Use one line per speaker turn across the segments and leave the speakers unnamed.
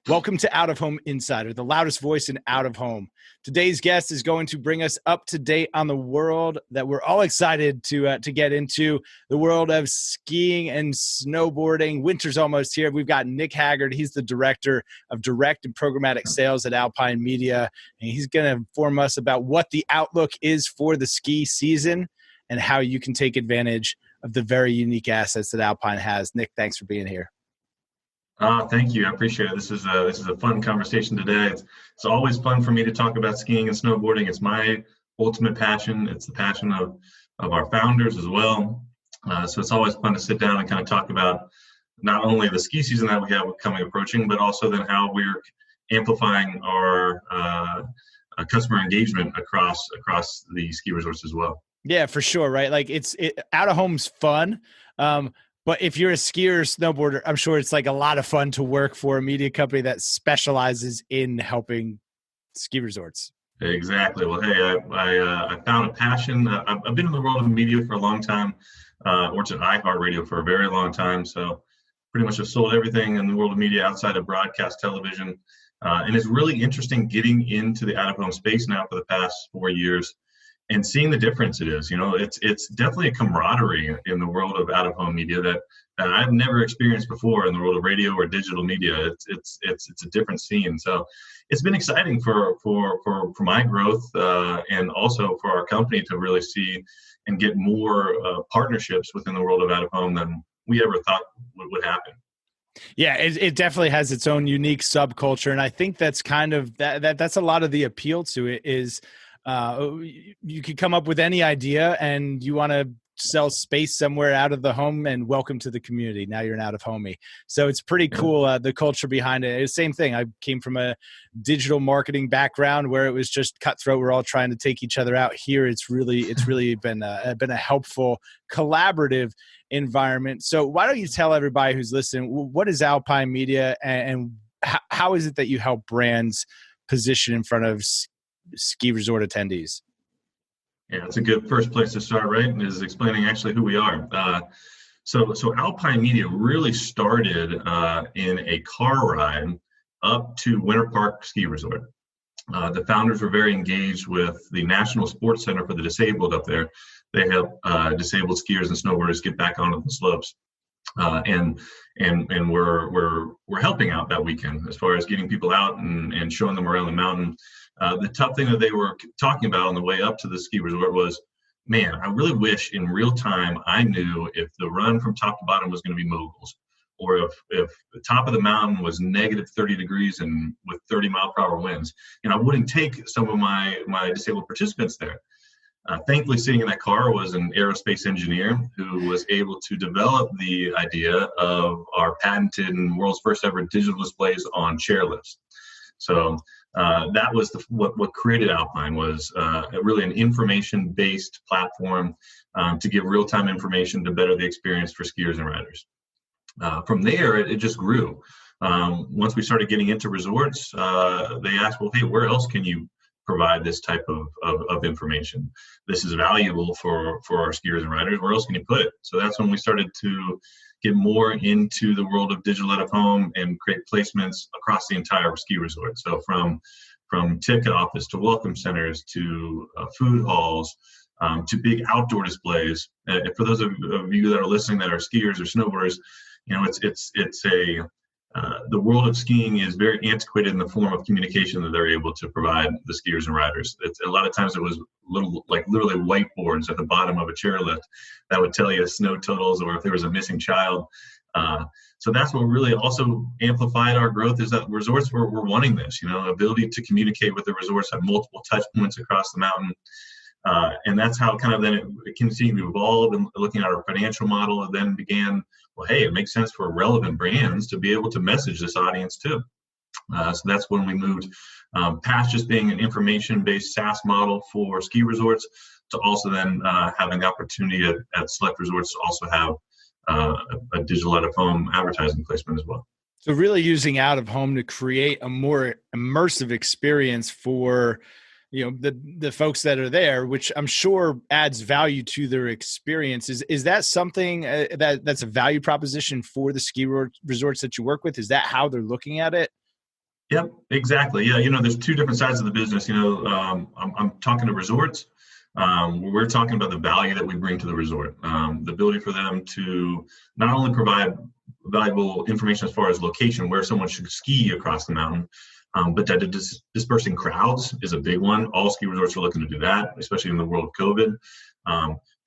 Welcome to Out of Home Insider, the loudest voice in out of home. Today's guest is going to bring us up to date on the world that we're all excited to get into, the world of skiing and snowboarding. Winter's almost here. We've got Nick Haggard. He's the director of direct and programmatic sales at Alpine Media, and he's going to inform us about what the outlook is for the ski season and how you can take advantage of the very unique assets that Alpine has. Nick, thanks for being here.
Thank you. I appreciate it. This is a fun conversation today. It's always fun for me to talk about skiing and snowboarding. It's my ultimate passion. It's the passion of our founders as well. So it's always fun to sit down and kind of talk about not only the ski season that we have approaching, but also then how we're amplifying our customer engagement across the ski resorts as well.
Yeah, for sure. Right. Like out of home's fun. But if you're a skier or snowboarder, I'm sure it's like a lot of fun to work for a media company that specializes in helping ski resorts.
Exactly. Well, hey, I found a passion. I've been in the world of media for a long time. Worked at iHeartRadio for a very long time. So pretty much have sold everything in the world of media outside of broadcast television. And it's really interesting getting into the out-of-home space now for the past 4 years. And seeing the difference it is, it's definitely a camaraderie in the world of out-of-home media that I've never experienced before in the world of radio or digital media. It's a different scene. So it's been exciting for my growth and also for our company to really see and get more partnerships within the world of out-of-home than we ever thought would happen.
Yeah, it definitely has its own unique subculture, and I think that's kind of that's a lot of the appeal to it is. You could come up with any idea and you want to sell space somewhere out of the home and welcome to the community. Now you're an out of homey. So it's pretty cool. The culture behind it. It's the same thing. I came from a digital marketing background where it was just cutthroat. We're all trying to take each other out. Here, it's really been a helpful collaborative environment. So why don't you tell everybody who's listening, what is Alpine Media and how is it that you help brands position in front of ski resort attendees?
Yeah, it's a good first place to start, right? Is explaining actually who we are. So Alpine Media really started in a car ride up to Winter Park Ski Resort. The founders were very engaged with the National Sports Center for the Disabled up there. They help disabled skiers and snowboarders get back onto the slopes. And we're helping out that weekend as far as getting people out and showing them around the mountain. The tough thing that they were talking about on the way up to the ski resort was, man, I really wish in real time I knew if the run from top to bottom was going to be moguls, or if the top of the mountain was negative 30 degrees and with 30-mile-per-hour winds. I wouldn't take some of my disabled participants there. Thankfully, sitting in that car was an aerospace engineer who was able to develop the idea of our patented and world's first ever digital displays on chairlifts. So that was what created Alpine was really an information-based platform to give real-time information to better the experience for skiers and riders. From there, it just grew. Once we started getting into resorts, they asked, well, hey, where else can you provide this type of information? This is valuable for our skiers and riders. Where else can you put it? So that's when we started to get more into the world of digital out of home and create placements across the entire ski resort. So from ticket office to welcome centers to food halls to big outdoor displays. For those of you that are listening that are skiers or snowboarders, the world of skiing is very antiquated in the form of communication that they're able to provide the skiers and riders. A lot of times it was literally whiteboards at the bottom of a chairlift that would tell you snow totals or if there was a missing child. So that's what really also amplified our growth is that resorts were wanting this, ability to communicate with the resorts, have multiple touch points across the mountain. And that's how kind of then it continued to evolve and looking at our financial model and then began, well, hey, it makes sense for relevant brands to be able to message this audience too. So that's when we moved past just being an information-based SaaS model for ski resorts to also then having the opportunity at select resorts to also have a digital out-of-home advertising placement as well.
So really using out-of-home to create a more immersive experience for the folks that are there, which I'm sure adds value to their experience. Is that something that's a value proposition for the ski resorts that you work with? Is that how they're looking at it?
Yep, exactly. Yeah, there's two different sides of the business. I'm talking to resorts. We're talking about the value that we bring to the resort, the ability for them to not only provide valuable information as far as location, where someone should ski across the mountain, but that dispersing crowds is a big one. All ski resorts are looking to do that, especially in the world of COVID.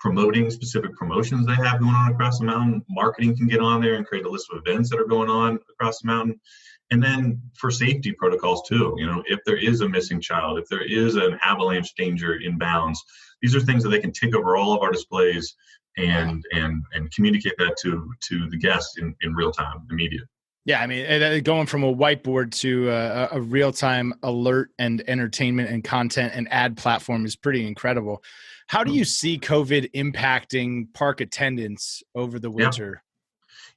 Promoting specific promotions they have going on across the mountain. Marketing can get on there and create a list of events that are going on across the mountain. And then for safety protocols too, if there is a missing child, if there is an avalanche danger inbounds, these are things that they can take over all of our displays and communicate that to the guests in real time, immediate.
Yeah, I mean, going from a whiteboard to a real-time alert and entertainment and content and ad platform is pretty incredible. How do you see COVID impacting park attendance over the winter?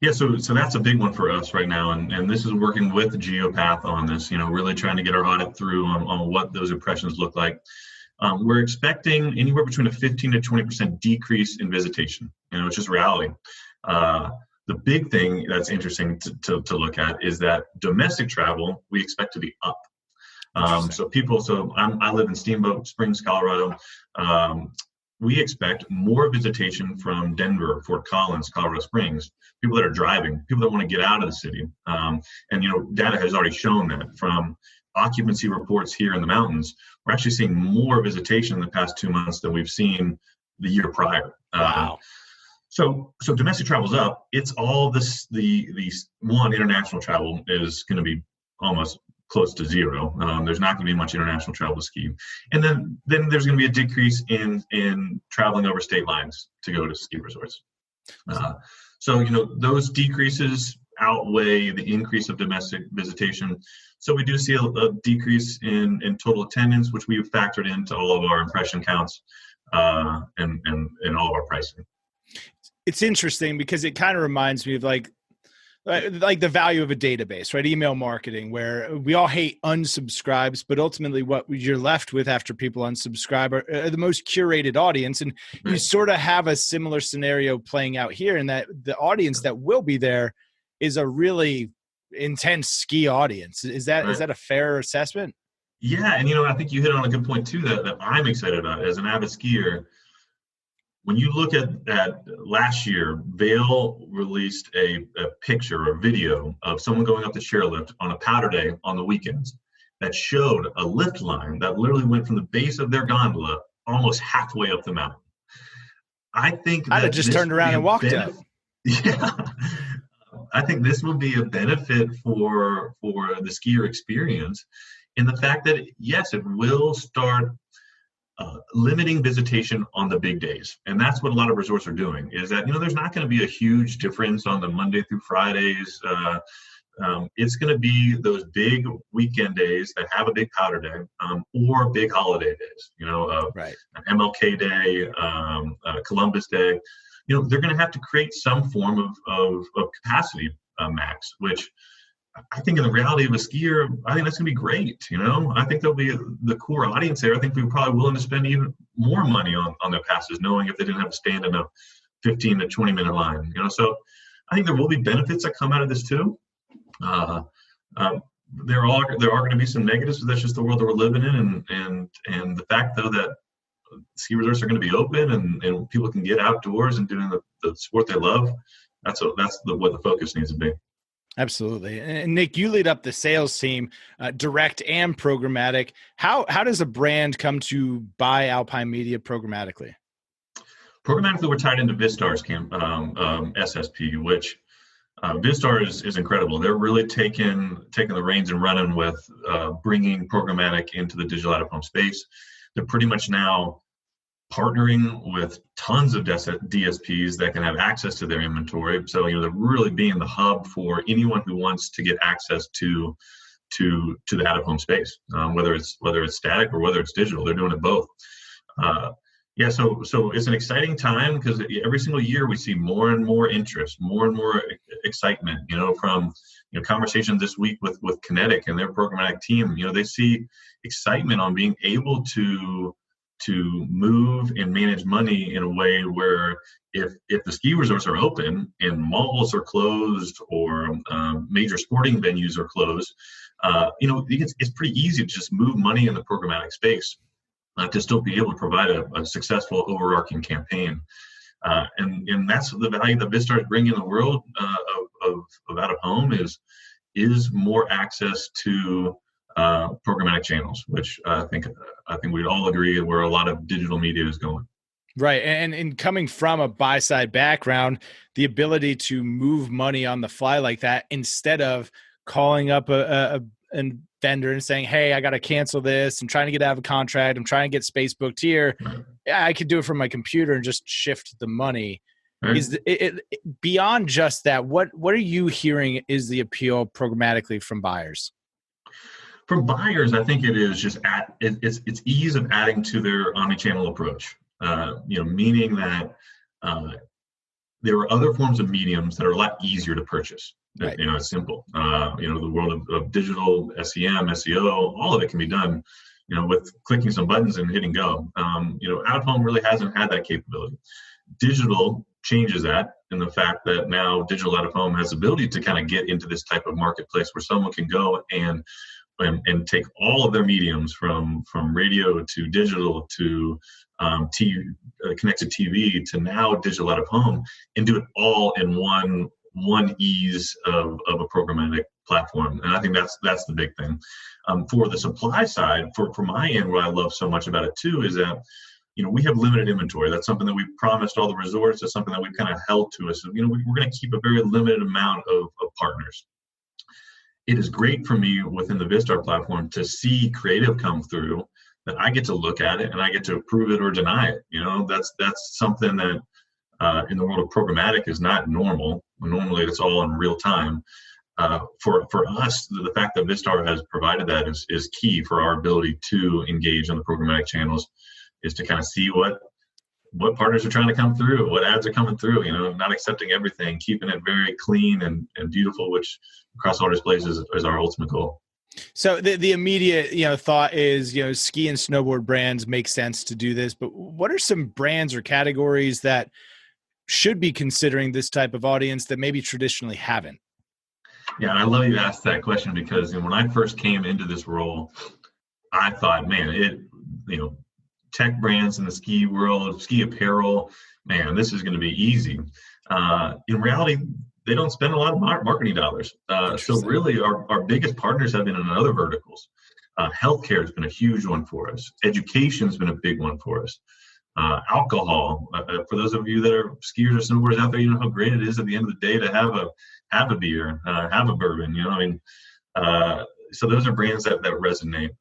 Yeah, so that's a big one for us right now, and this is working with Geopath on this, really trying to get our audit through on what those impressions look like. We're expecting anywhere between a 15 to 20% decrease in visitation. It's just reality. The big thing that's interesting to look at is that domestic travel, we expect to be up. I live in Steamboat Springs, Colorado. We expect more visitation from Denver, Fort Collins, Colorado Springs, people that are driving, people that want to get out of the city. Data has already shown that from occupancy reports here in the mountains, we're actually seeing more visitation in the past 2 months than we've seen the year prior.
Wow.
So domestic travel's up. It's all this, the international travel is going to be almost close to zero. There's not going to be much international travel to ski. And then there's going to be a decrease in traveling over state lines to go to ski resorts. Those decreases outweigh the increase of domestic visitation. So we do see a decrease in total attendance, which we've factored into all of our impression counts and all of our pricing.
It's interesting because it kind of reminds me of like the value of a database, right? Email marketing, where we all hate unsubscribes, but ultimately what you're left with after people unsubscribe are the most curated audience. And you sort of have a similar scenario playing out here, in that the audience that will be there is a really intense ski audience. Is that a fair assessment?
Yeah. And, I think you hit on a good point too, that I'm excited about as an avid skier. When you look at last year, Vail released a picture or video of someone going up the chairlift on a powder day on the weekends that showed a lift line that literally went from the base of their gondola almost halfway up the mountain. I think
I'd have just turned around and walked up.
Yeah. I think this will be a benefit for the skier experience, in the fact that, yes, it will start limiting visitation on the big days. And that's what a lot of resorts are doing, is that, there's not going to be a huge difference on the Monday through Fridays. It's going to be those big weekend days that have a big powder day, or big holiday days,
right.
MLK Day, Columbus Day. They're going to have to create some form of capacity max, which I think in the reality of a skier, I think that's going to be great. I think there'll be the core audience there. I think we're probably willing to spend even more money on their passes, knowing if they didn't have to stand in a 15 to 20 minute line. So I think there will be benefits that come out of this too. There are going to be some negatives, but that's just the world that we're living in. And the fact though that ski resorts are going to be open and people can get outdoors and doing the sport they love, that's what the focus needs to be.
Absolutely. And Nick, you lead up the sales team, direct and programmatic. How does a brand come to buy Alpine Media programmatically?
Programmatically, we're tied into Vistar's SSP, which Vistar is incredible. They're really taking the reins and running with bringing programmatic into the digital out-of-home space. They're pretty much now partnering with tons of DSPs that can have access to their inventory. So, they're really being the hub for anyone who wants to get access to the out-of-home space, whether it's static or whether it's digital. They're doing it both. So it's an exciting time, because every single year we see more and more interest, more and more excitement, from conversation this week with Kinetic and their programmatic team. They see excitement on being able to to move and manage money in a way where if the ski resorts are open and malls are closed or major sporting venues are closed, it's pretty easy to just move money in the programmatic space to still be able to provide a successful overarching campaign. And that's the value that Vistar is bringing in the world of out of home is more access to programmatic channels, which I think we'd all agree where a lot of digital media is going.
Right. And in coming from a buy side background, the ability to move money on the fly like that, instead of calling up a vendor and saying, hey, I got to cancel this. I'm trying to get out of a contract. I'm trying to get space booked here.
Right.
Yeah, I could do it from my computer and just shift the money.
Right.
Is it beyond just that? What are you hearing is the appeal programmatically from buyers?
From buyers, I think it is just it's ease of adding to their omnichannel approach. Meaning that there are other forms of mediums that are a lot easier to purchase. Right. It's simple. The world of digital, SEM, SEO, all of it can be done, with clicking some buttons and hitting go. Out of home really hasn't had that capability. Digital changes that in the fact that now digital out of home has the ability to kind of get into this type of marketplace where someone can go and take all of their mediums from radio to digital to TV, connected TV to now digital out of home, and do it all in one ease of a programmatic platform. And I think that's the big thing. For the supply side, for my end, what I love so much about it too is that we have limited inventory. That's something that we've promised all the resorts. It's something that we've kind of held to us. We're going to keep a very limited amount of partners. It is great for me within the Vistar platform to see creative come through that I get to look at it and I get to approve it or deny it. That's something that in the world of programmatic is not normal. Normally it's all in real time. For us, the fact that Vistar has provided that is key for our ability to engage on the programmatic channels, is to kind of see what partners are trying to come through, what ads are coming through, not accepting everything, keeping it very clean and beautiful, which across all displays is our ultimate goal.
So the immediate, thought is, ski and snowboard brands make sense to do this, but what are some brands or categories that should be considering this type of audience that maybe traditionally haven't?
Yeah, I love you asked that question because when I first came into this role, I thought, man, tech brands in the ski world, ski apparel, man, this is going to be easy. In reality, they don't spend a lot of marketing dollars. So really our biggest partners have been in other verticals. Healthcare has been a huge one for us. Education has been a big one for us. Alcohol, for those of you that are skiers or snowboarders out there, you know how great it is at the end of the day to have a beer, have a bourbon, so those are brands that resonate.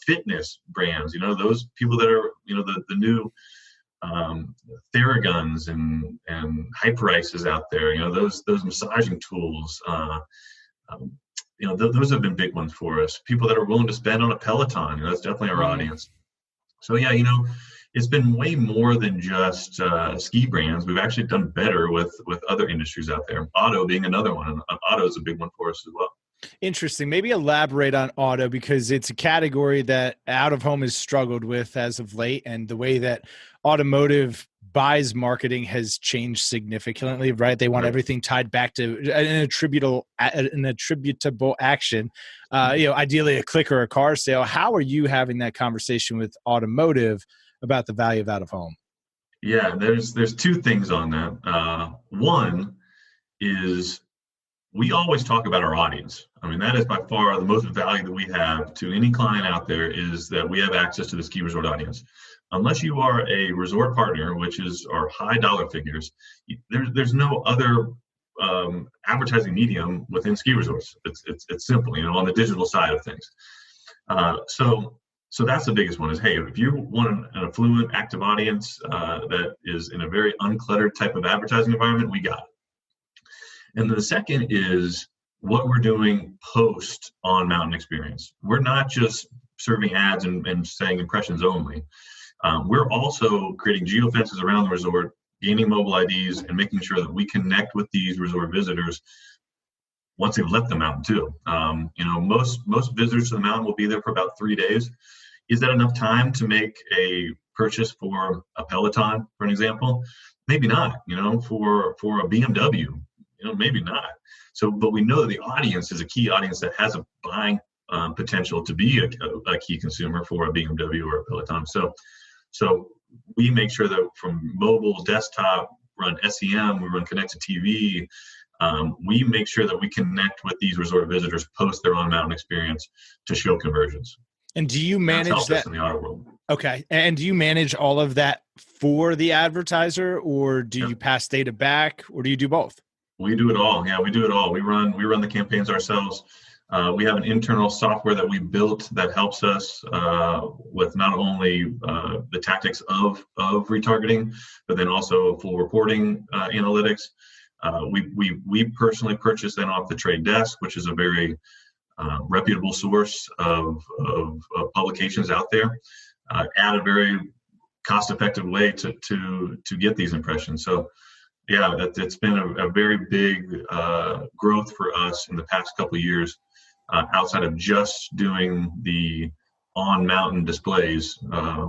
Fitness brands, those people that are, the new Theraguns and Hyperices out there, those massaging tools, those have been big ones for us. People that are willing to spend on a Peloton, that's definitely our audience. So yeah, it's been way more than just ski brands. We've actually done better with other industries out there. Auto being another one. And auto is a big one for us as well.
Interesting. Maybe elaborate on auto, because it's a category that out of home has struggled with as of late, and the way that automotive buys marketing has changed significantly, right? They want everything tied back to an attributable action, ideally a click or a car sale. How are you having that conversation with automotive about the value of out of home?
Yeah, there's two things on that. One is we always talk about our audience. I mean, that is by far the most value that we have to any client out there, is that we have access to the ski resort audience. Unless you are a resort partner, which is our high dollar figures, there's no other advertising medium within ski resorts. It's simple, on the digital side of things. So that's the biggest one is, hey, if you want an affluent, active audience that is in a very uncluttered type of advertising environment, we got it. And the second is what we're doing post on Mountain Experience. We're not just serving ads and saying impressions only. We're also creating geofences around the resort, gaining mobile IDs, and making sure that we connect with these resort visitors once they've left the mountain too. Most visitors to the mountain will be there for about 3 days. Is that enough time to make a purchase for a Peloton, for an example? Maybe not, for a BMW, maybe not. So, but we know that the audience is a key audience that has a buying potential to be a key consumer for a BMW or a Peloton. So we make sure that from mobile, desktop, run SEM, we run connected TV. We make sure that we connect with these resort visitors post their on-mountain experience to show conversions.
And do you manage that
in the auto world?
Okay. And do you manage all of that for the advertiser, or do you pass data back, or do you do both?
We do it all. Yeah, we do it all. We run the campaigns ourselves. We have an internal software that we built that helps us with not only the tactics of retargeting, but then also full reporting analytics. We personally purchase then off the Trade Desk, which is a very reputable source of publications out there, at a very cost-effective way to get these impressions. So, yeah, it's been a very big growth for us in the past couple of years. Outside of just doing the on-mountain displays,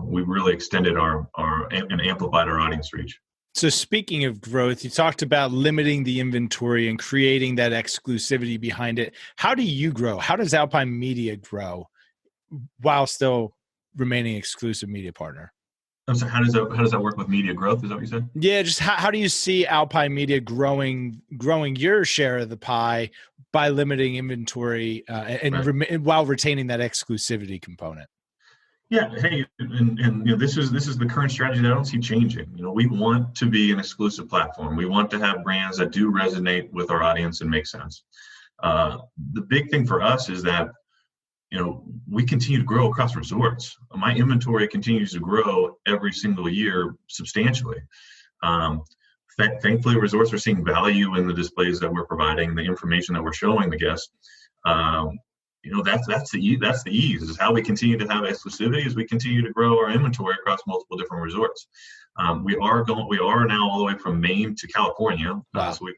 we've really extended and amplified our audience reach.
So speaking of growth, you talked about limiting the inventory and creating that exclusivity behind it. How do you grow? How does Alpine Media grow while still remaining exclusive media partner?
So how does that work with media growth? Is that what you said?
Yeah, just how do you see Alpine Media growing your share of the pie by limiting inventory while retaining that exclusivity component?
Yeah, hey, and this is the current strategy that I don't see changing. We want to be an exclusive platform. We want to have brands that do resonate with our audience and make sense. The big thing for us is that we continue to grow across resorts. My inventory continues to grow every single year substantially. Thankfully, resorts are seeing value in the displays that we're providing, the information that we're showing the guests. That's the ease. Is how we continue to have exclusivity as we continue to grow our inventory across multiple different resorts. We are now all the way from Maine to California.
Wow.
So we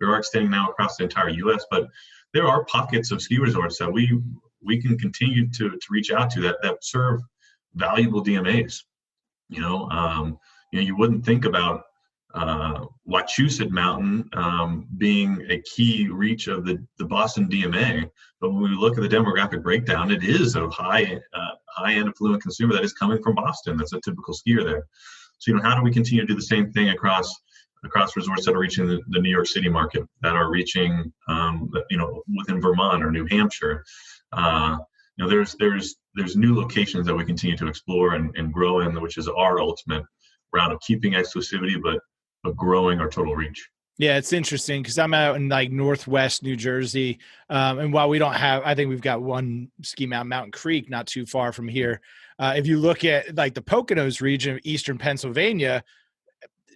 are extending now across the entire U.S. But there are pockets of ski resorts that we can continue to reach out to that serve valuable DMAs. You wouldn't think about Wachusett Mountain being a key reach of the Boston DMA, but when we look at the demographic breakdown, it is a high-end affluent consumer that is coming from Boston. That's a typical skier there. So how do we continue to do the same thing across resorts that are reaching the New York City market, that are reaching within Vermont or New Hampshire? There's new locations that we continue to explore and grow in, which is our ultimate route of keeping exclusivity, but growing our total reach.
Yeah, it's interesting because I'm out in Northwest New Jersey. And while we don't have, I think we've got one ski mountain, Mountain Creek, not too far from here. If you look at the Poconos region of Eastern Pennsylvania,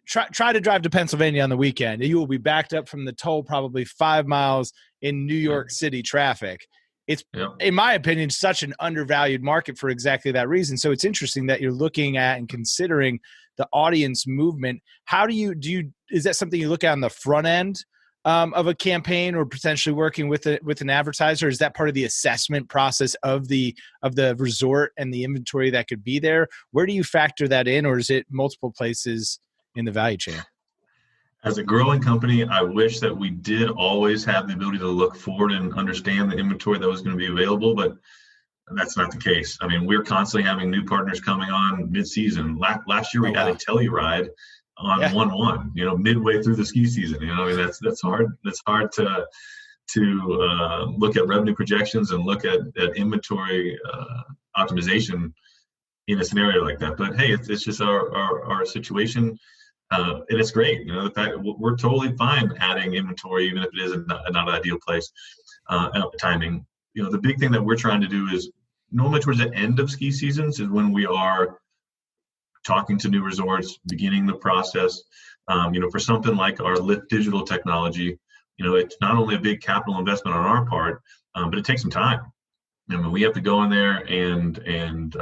try to drive to Pennsylvania on the weekend. You will be backed up from the toll probably 5 miles in New York City traffic. It's, in my opinion, such an undervalued market for exactly that reason. So it's interesting that you're looking at and considering the audience movement. How do you is that something you look at on the front end of a campaign, or potentially working with an advertiser? Is that part of the assessment process of the resort and the inventory that could be there? Where do you factor that in, or is it multiple places in the value chain?
As a growing company, I wish that we did always have the ability to look forward and understand the inventory that was going to be available, but that's not the case. I mean, we're constantly having new partners coming on mid-season. Last year we had a Telluride on 1/1, midway through the ski season. That's hard. That's hard to look at revenue projections and look at inventory optimization in a scenario like that. But hey, it's just our situation. And it's great. The fact we're totally fine adding inventory, even if it is not an ideal place timing. The big thing that we're trying to do is normally towards the end of ski seasons is when we are talking to new resorts, beginning the process. For something like our Lift digital technology, it's not only a big capital investment on our part, but it takes some time. We have to go in there and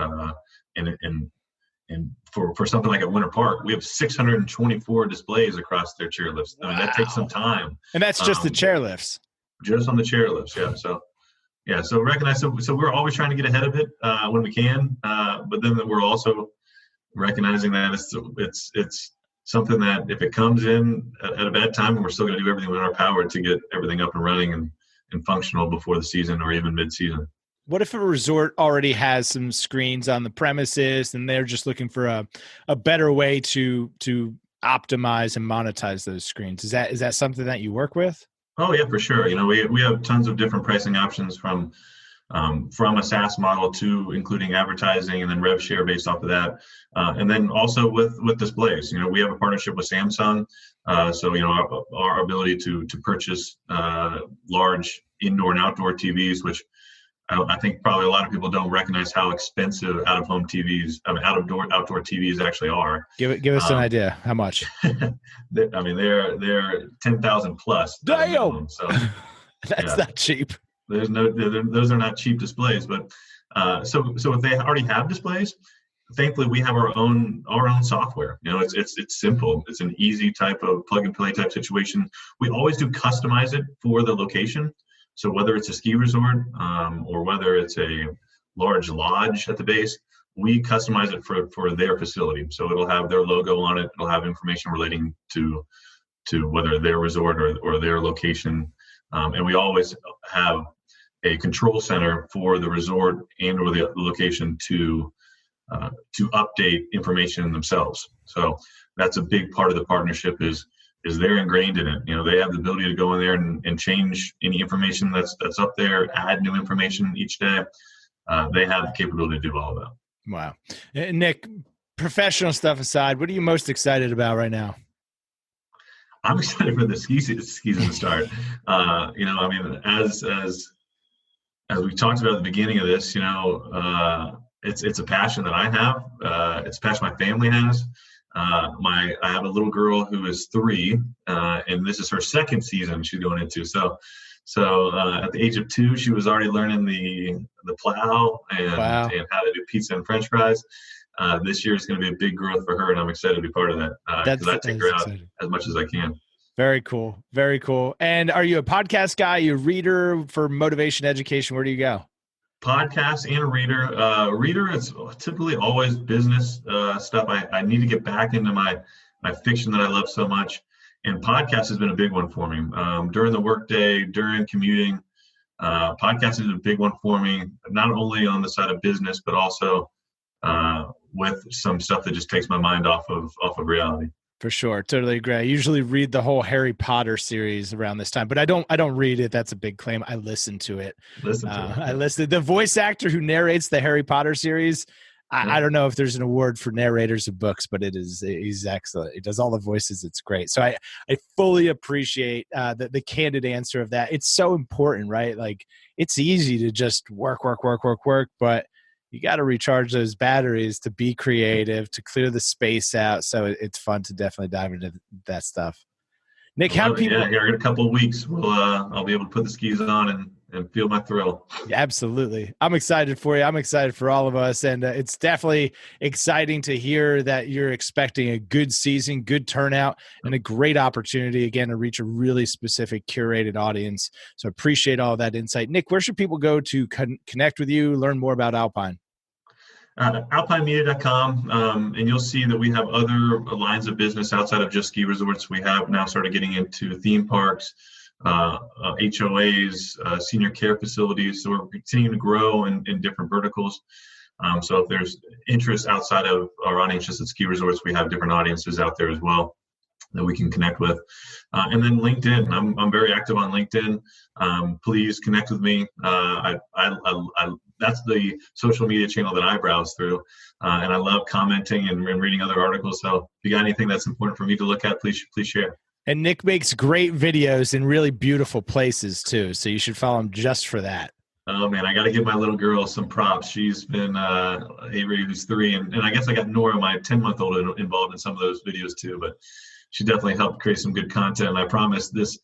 for something like at Winter Park, we have 624 displays across their chairlifts. That takes some time.
And that's just the chairlifts.
Just on the chairlifts, yeah. So Yeah, so recognize, so we're always trying to get ahead of it when we can, but then we're also recognizing that it's something that if it comes in at a bad time, we're still going to do everything within our power to get everything up and running and functional before the season or even mid-season.
What if a resort already has some screens on the premises and they're just looking for a better way to optimize and monetize those screens? Is that something that you work with?
Oh yeah, for sure. We have tons of different pricing options from a SaaS model to including advertising and then rev share based off of that. And then also with displays, we have a partnership with Samsung. So, our ability to purchase large indoor and outdoor TVs, which I think probably a lot of people don't recognize how expensive outdoor TVs actually are.
Give us an idea. How much?
They're 10,000 plus.
Damn!
So
that's not cheap.
Those are not cheap displays, but so if they already have displays, thankfully we have our own software. It's simple. It's an easy type of plug and play type situation. We always do customize it for the location. So whether it's a ski resort or whether it's a large lodge at the base, we customize it for their facility. So it'll have their logo on it. It'll have information relating to whether their resort or their location. And we always have a control center for the resort and or the location to update information themselves. So that's a big part of the partnership is they're ingrained in it. They have the ability to go in there and change any information that's up there, add new information each day. They have the capability to do all of that.
Wow. Nick, professional stuff aside, what are you most excited about right now?
I'm excited for the ski season to start. As we talked about at the beginning of this, it's a passion that I have. It's a passion my family has. I have a little girl who is 3, and this is her second season she's going into. So at the age of 2, she was already learning the plow and how to do pizza and French fries. This year is going to be a big growth for her, and I'm excited to be part of that because I take her out as much as I can.
Very cool. Very cool. And are you a podcast guy? You a reader for motivation, education? Where do you go?
Podcast and a reader. Reader is typically always business stuff. I need to get back into my fiction that I love so much. And podcast has been a big one for me. During the workday, during commuting, podcast is a big one for me, not only on the side of business, but also with some stuff that just takes my mind off of reality.
For sure. Totally agree. I usually read the whole Harry Potter series around this time, but I don't read it. That's a big claim. I listen to it. I listen. The voice actor who narrates the Harry Potter series, I don't know if there's an award for narrators of books, but he's excellent. He does all the voices. It's great. So I fully appreciate the candid answer of that. It's so important, right? Like it's easy to just work, but you got to recharge those batteries to be creative, to clear the space out. So it's fun to definitely dive into that stuff. Nick, how do people?
Yeah, here in a couple of weeks, I'll be able to put the skis on and feel my thrill.
Yeah, absolutely. I'm excited for you. I'm excited for all of us. And it's definitely exciting to hear that you're expecting a good season, good turnout, and a great opportunity, again, to reach a really specific curated audience. So appreciate all that insight. Nick, where should people go to connect with you, learn more about Alpine?
AlpineMedia.com, and you'll see that we have other lines of business outside of just ski resorts. We have now started getting into theme parks, HOAs, senior care facilities. So we're continuing to grow in different verticals. So if there's interest outside of our audience just at ski resorts, we have different audiences out there as well that we can connect with. And then LinkedIn, I'm very active on LinkedIn. Please connect with me. That's the social media channel that I browse through. And I love commenting and reading other articles. So if you got anything that's important for me to look at, please share.
And Nick makes great videos in really beautiful places too. So you should follow him just for that.
Oh man, I got to give my little girl some props. She's been Avery, who's 3, and I guess I got Nora, my 10-month-old, involved in some of those videos too. But she definitely helped create some good content. And I promise this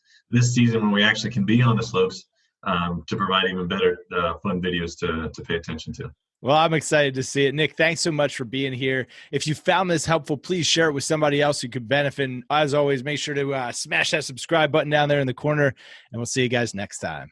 season, when we actually can be on the slopes, to provide even better fun videos to pay attention to.
Well, I'm excited to see it. Nick, thanks so much for being here. If you found this helpful, please share it with somebody else who could benefit. And as always, make sure to smash that subscribe button down there in the corner, and we'll see you guys next time.